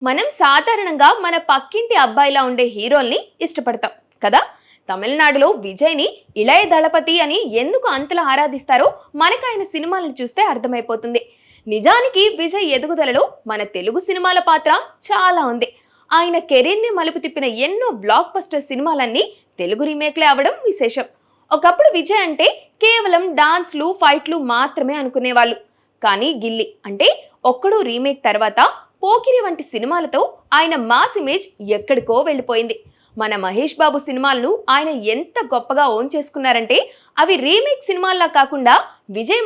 మనం సాధారణంగా మన పక్కింటి అబ్బాయిలా ఉండే హీరోల్ని ఇష్టపడతాం కదా. తమిళనాడులో విజయ్ని ఇళయ దళపతి అని ఎందుకు అంతలా ఆరాధిస్తారో మనకు ఆయన సినిమాలను చూస్తే అర్థమైపోతుంది. నిజానికి విజయ్ ఎదుగుదలలో మన తెలుగు సినిమాల పాత్ర చాలా ఉంది. ఆయన కెరీర్ని మలుపు తిప్పిన ఎన్నో బ్లాక్ బస్టర్ సినిమాలన్నీ తెలుగు రీమేక్లే అవడం విశేషం. ఒకప్పుడు విజయ్ అంటే కేవలం డాన్స్లు ఫైట్లు మాత్రమే అనుకునేవాళ్ళు. కానీ గిల్లి అంటే ఒక్కడు రీమేక్ తర్వాత పోకిరి వంటి సినిమాలతో ఆయన మాస్ ఇమేజ్ ఎక్కడికో వెళ్ళిపోయింది. మన మహేష్ బాబు సినిమాలను ఆయన ఎంత గొప్పగా ఓన్ చేసుకున్నారంటే అవి రీమేక్ సినిమాల్లా కాకుండా విజయ్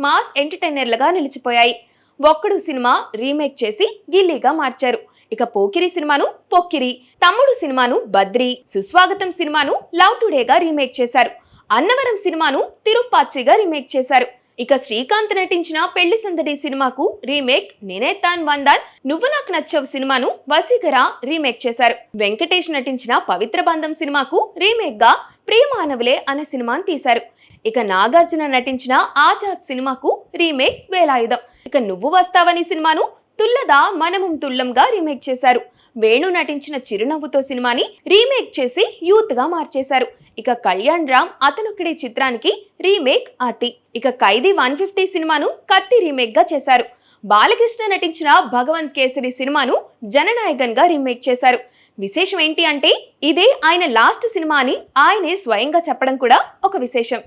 మాస్ ఎంటర్టైనర్లుగా నిలిచిపోయాయి. ఒక్కడు సినిమా రీమేక్ చేసి గిల్లీగా మార్చారు. ఇక పోకిరి సినిమాను పొక్కిరి, తమ్ముడు సినిమాను బద్రి, సుస్వాగతం సినిమాను లవ్ టుడేగా రీమేక్ చేశారు. అన్నవరం సినిమాను తిరుప్పాచిగా రీమేక్ చేశారు. ఇక శ్రీకాంత్ నటించిన పెళ్లి సందడి సినిమాకు రీమేక్ నినేతాన్ వందాన్, నువ్వు నాకు నచ్చవు సినిమాను వసీకరా రీమేక్ చేశారు. వెంకటేష్ నటించిన పవిత్ర బంధం సినిమాకు రీమేక్ గా ప్రియమానవులే అనే సినిమాను తీశారు. ఇక నాగార్జున నటించిన ఆజాద్ సినిమాకు రీమేక్ వేలాయుధం. ఇక నువ్వు వస్తావని సినిమాను తుల్లదా మనముం తుల్లంగా రీమేక్ చేశారు. వేణు నటించిన చిరునవ్వుతో సినిమాని రీమేక్ చేసి యూత్ గా మార్చేశారు. ఇక కళ్యాణ్ రామ్ అతనొక్కడే చిత్రానికి రీమేక్ అతి. ఇక ఖైదీ 150 సినిమాను కత్తి రీమేక్ గా చేశారు. బాలకృష్ణ నటించిన భగవంత్ కేసరి సినిమాను జననాయకన్ గా రీమేక్ చేశారు. విశేషం ఏంటి అంటే ఇదే ఆయన లాస్ట్ సినిమా అని ఆయనే స్వయంగా చెప్పడం కూడా ఒక విశేషం.